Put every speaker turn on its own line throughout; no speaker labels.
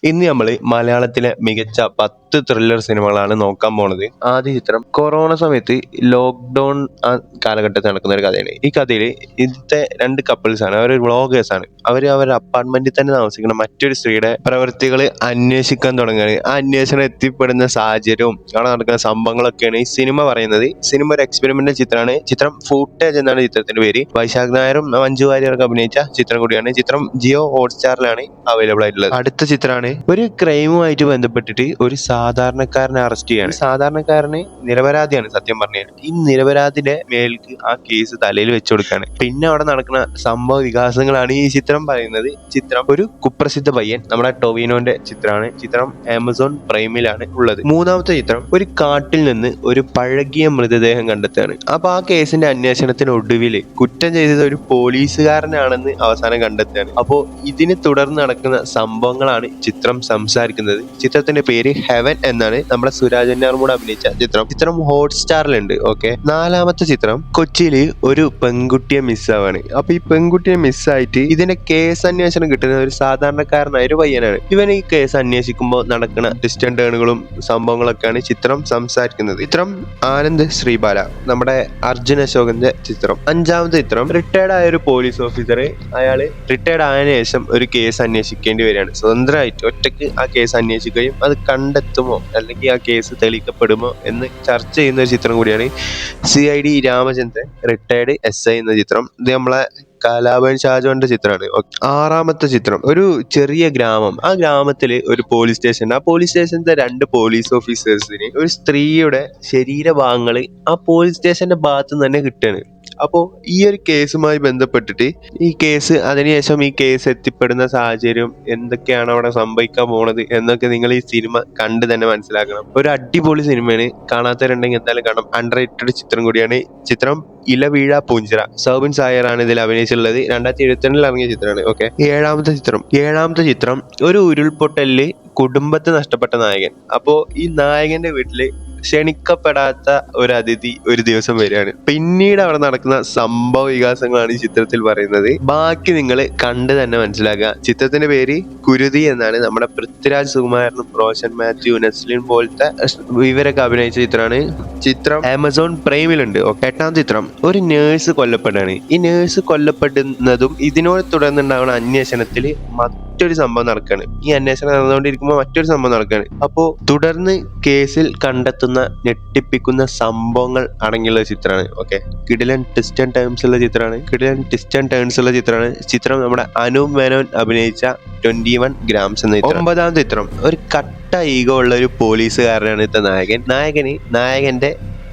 ഇന്ന് നമ്മൾ മലയാളത്തിലെ മികച്ച 10 ത്രില്ലർ സിനിമകളാണ് നോക്കാൻ പോണത്. ആദ്യ ചിത്രം കൊറോണ സമയത്ത് ലോക്ക്ഡൗൺ ആ കാലഘട്ടത്തിൽ നടക്കുന്ന ഒരു കഥയാണ്. ഈ കഥയിൽ ഇതിലത്തെ രണ്ട് കപ്പിൾസ് ആണ്, അവർ വ്ളോഗേഴ്സ് ആണ്. അവരുടെ അപ്പാർട്ട്മെന്റിൽ തന്നെ താമസിക്കുന്ന മറ്റൊരു സ്ത്രീയുടെ പ്രവൃത്തികൾ അന്വേഷിക്കാൻ തുടങ്ങുകയാണ്. ആ അന്വേഷണം എത്തിപ്പെടുന്ന സാഹചര്യവും അവിടെ നടക്കുന്ന സംഭവങ്ങളൊക്കെയാണ് ഈ സിനിമ പറയുന്നത്. സിനിമ ഒരു എക്സ്പെരിമെന്റൽ ചിത്രമാണ്. ചിത്രം ഫൂട്ടേജ് എന്നാണ് ചിത്രത്തിന്റെ പേര്. വൈശാഖ് നായരും മഞ്ജു വാര്യരൊക്കെ അഭിനയിച്ച ചിത്രം കൂടിയാണ്. ചിത്രം ജിയോ ഹോട്ട്സ്റ്റാറിലാണ് അവൈലബിൾ ആയിട്ടുള്ളത്. അടുത്ത ചിത്രമാണ് ഒരു ക്രൈമുമായിട്ട് ബന്ധപ്പെട്ടിട്ട് ഒരു സാധാരണക്കാരനെ അറസ്റ്റ് ചെയ്യാണ്. സാധാരണക്കാരന് നിരപരാധിയാണ് സത്യം പറഞ്ഞാൽ. ഈ നിരപരാധിയുടെ മേൽക്ക് ആ കേസ് തലയിൽ വെച്ചു കൊടുക്കുകയാണ്. പിന്നെ അവിടെ നടക്കുന്ന സംഭവ വികാസങ്ങളാണ് ഈ ചിത്രം പറയുന്നത്. ചിത്രം ഒരു കുപ്രസിദ്ധ പയ്യൻ, നമ്മുടെ ടൊവിനോന്റെ ചിത്രമാണ്. ചിത്രം ആമസോൺ പ്രൈമിലാണ് ഉള്ളത്. മൂന്നാമത്തെ ചിത്രം ഒരു കാട്ടിൽ നിന്ന് ഒരു പഴകിയ മൃതദേഹം കണ്ടെത്തുകയാണ്. അപ്പൊ ആ കേസിന്റെ അന്വേഷണത്തിനൊടുവിൽ കുറ്റം ചെയ്തത് ഒരു പോലീസുകാരനാണെന്ന് അവസാനം കണ്ടെത്തുകയാണ്. അപ്പോ ഇതിനെ തുടർന്ന് നടക്കുന്ന സംഭവങ്ങളാണ് ചിത്രം സംസാരിക്കുന്നത്. ചിത്രത്തിന്റെ പേര് ഹെവൻ എന്നാണ്. നമ്മുടെ സുരാജ് വെഞ്ഞാറമൂട് അഭിനയിച്ച ചിത്രം ഹോട്ട്സ്റ്റാറിലുണ്ട്. ഓക്കെ. നാലാമത്തെ ചിത്രം കൊച്ചിയിൽ ഒരു പെൺകുട്ടിയെ മിസ്സാവാണ്. അപ്പൊ ഈ പെൺകുട്ടിയെ മിസ്സായിട്ട് ഇതിന്റെ കേസ് അന്വേഷണം കിട്ടുന്ന ഒരു സാധാരണക്കാരനായ ഒരു പയ്യനാണ്. ഇവൻ ഈ കേസ് അന്വേഷിക്കുമ്പോൾ നടക്കുന്ന ട്വിസ്റ്റ് ആൻഡ് ടേണുകളും സംഭവങ്ങളൊക്കെയാണ് ചിത്രം സംസാരിക്കുന്നത്. ചിത്രം ആനന്ദ് ശ്രീബാല, നമ്മുടെ അർജുൻ അശോകന്റെ ചിത്രം. അഞ്ചാമത്തെ ചിത്രം റിട്ടയർഡ് ആയ ഒരു പോലീസ് ഓഫീസർ, അയാള് റിട്ടയർഡ് ആയതിനു ശേഷം ഒരു കേസ് അന്വേഷിക്കേണ്ടി വരികയാണ്. സ്വതന്ത്രമായിട്ട് ഒറ്റയ്ക്ക് ആ കേസ് അന്വേഷിക്കുകയും അത് കണ്ടെത്തുമോ അല്ലെങ്കിൽ ആ കേസ് തെളിയിക്കപ്പെടുമോ എന്ന് ചർച്ച ചെയ്യുന്ന ഒരു ചിത്രം കൂടിയാണ് CID രാമചന്ദ്രൻ റിട്ടയർഡ് SI എന്ന ചിത്രം. ഇത് നമ്മളെ കലാഭവൻ ഷാജോന്റെ ചിത്രമാണ്. ആറാമത്തെ ചിത്രം ഒരു ചെറിയ ഗ്രാമം. ആ ഗ്രാമത്തില് ഒരു പോലീസ് സ്റ്റേഷൻ. ആ പോലീസ് സ്റ്റേഷനിലെ രണ്ട് പോലീസ് ഓഫീസേഴ്സിന് ഒരു സ്ത്രീയുടെ ശരീരഭാഗങ്ങൾ ആ പോലീസ് സ്റ്റേഷന്റെ ഭാഗത്ത് നിന്ന് തന്നെ കിട്ടുകയാണ്. അപ്പോൾ ഈ ഒരു കേസുമായി ബന്ധപ്പെട്ടിട്ട് ഈ കേസ് അതിനുശേഷം ഈ കേസ് എത്തിപ്പെടുന്ന സാഹചര്യം എന്തൊക്കെയാണ് അവിടെ സംഭവിക്കാൻ പോണത് എന്നൊക്കെ നിങ്ങൾ ഈ സിനിമ കണ്ട് തന്നെ മനസ്സിലാക്കണം. ഒരു അടിപൊളി സിനിമയാണ്. കാണാത്തവരുണ്ടെങ്കിൽ എന്തായാലും കാണാം. അണ്ടർ റേറ്റഡ് ചിത്രം കൂടിയാണ്. ചിത്രം ഇലവീഴ പൂഞ്ചിറ. സൗബിൻ സായറാണ് ഇതിൽ അഭിനയിച്ചിട്ടുള്ളത്. 2022 ഇറങ്ങിയ ചിത്രമാണ്. ഓക്കെ. ഏഴാമത്തെ ചിത്രം ഒരു ഉരുൾപൊട്ടലില് കുടുംബത്തെ നഷ്ടപ്പെട്ട നായകൻ. അപ്പോ ഈ നായകന്റെ വീട്ടില് ക്ഷണിക്കപ്പെടാത്ത ഒരു അതിഥി ഒരു ദിവസം വരികയാണ്. പിന്നീട് അവിടെ നടക്കുന്ന സംഭവ വികാസങ്ങളാണ് ഈ ചിത്രത്തിൽ പറയുന്നത്. ബാക്കി നിങ്ങൾ കണ്ട് തന്നെ മനസ്സിലാക്കുക. ചിത്രത്തിന്റെ പേര് കുരുതി എന്നാണ്. നമ്മുടെ പൃഥ്വിരാജ് സുകുമാരനും റോഷൻ മാത്യു, നെസ്ലിൻ പോലത്തെ ഇവരൊക്കെ അഭിനയിച്ച ചിത്രമാണ്. ചിത്രം ആമസോൺ പ്രൈമിലുണ്ട്. എട്ടാം ചിത്രം ഒരു നേഴ്സ് കൊല്ലപ്പെടുകയാണ്. ഈ നേഴ്സ് കൊല്ലപ്പെടുന്നതും ഇതിനോട് തുടർന്നുണ്ടാവുന്ന അന്വേഷണത്തിൽ മറ്റൊരു സംഭവം നടക്കുകയാണ്. ഈ അന്വേഷണം നടന്നുകൊണ്ടിരിക്കുമ്പോൾ മറ്റൊരു സംഭവം നടക്കുകയാണ്. അപ്പോൾ തുടർന്ന് കേസിൽ കണ്ടെത്തുന്ന ഞെട്ടിപ്പിക്കുന്ന സംഭവങ്ങൾ അടങ്ങിയുള്ള ചിത്രമാണ്. ഓക്കെ. കിടിലൻ ട്വിസ്റ്റ് ആൻഡ് ടേൺസ് ഉള്ള ചിത്രമാണ്. ചിത്രം നമ്മുടെ അനൂപ് മേനോൻ അഭിനയിച്ച 21 ഗ്രാംസ് എന്ന ചിത്രം. ഒമ്പതാം ചിത്രം ഒരു കട്ട ഈഗോ ഉള്ള ഒരു പോലീസുകാരനാണ് ഇത്ത നായകന്റെ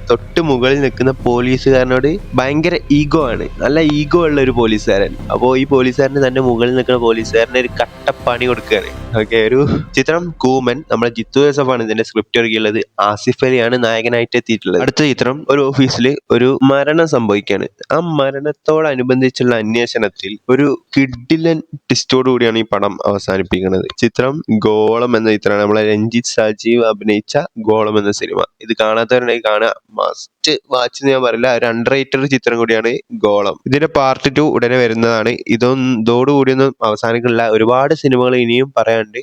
തൊട്ട് മുകളിൽ നിൽക്കുന്ന പോലീസുകാരനോട് ഭയങ്കര ഈഗോ ആണ്. നല്ല ഈഗോ ഉള്ള ഒരു പോലീസുകാരൻ. അപ്പോൾ ഈ പോലീസുകാരന് തന്റെ മുകളിൽ നിൽക്കുന്ന പോലീസുകാരന് ഒരു കട്ടപ്പണി കൊടുക്കുകയാണ്. ഓക്കെ. ഒരു ചിത്രം കൂമൻ. നമ്മുടെ ജിത്തു ജോസഫാണ് ഇതിന്റെ സ്ക്രിപ്റ്റ് ഒരുക്കിയുള്ളത്. ആസിഫ് അലിയാണ് നായകനായിട്ട് എത്തിയിട്ടുള്ളത്. അടുത്ത ചിത്രം ഒരു ഓഫീസിൽ ഒരു മരണം സംഭവിക്കുകയാണ്. ആ മരണത്തോടനുബന്ധിച്ചുള്ള അന്വേഷണത്തിൽ ഒരു കിഡിലൻ ട്വിസ്റ്റോട് കൂടിയാണ് ഈ പടം അവസാനിപ്പിക്കുന്നത്. ചിത്രം ഗോളം എന്ന ചിത്രമാണ്. നമ്മളെ രഞ്ജിത്ത് സജീവ് അഭിനയിച്ച ഗോളം എന്ന സിനിമ. ഇത് കാണാത്തവരുണ്ടെങ്കിൽ കാണുക. മസ്റ്റ് വാച്ച് എന്ന് ഞാൻ പറയില്ല. ഒരു അണ്ടർ റേറ്റഡ് ചിത്രം കൂടിയാണ് ഗോളം. ഇതിന്റെ പാർട്ട് 2 ഉടനെ വരുന്നതാണ്. ഇതോടുകൂടിയൊന്നും അവസാനിക്കുന്നില്ല. ഒരുപാട് സിനിമകൾ ഇനിയും പറയാനുണ്ട്.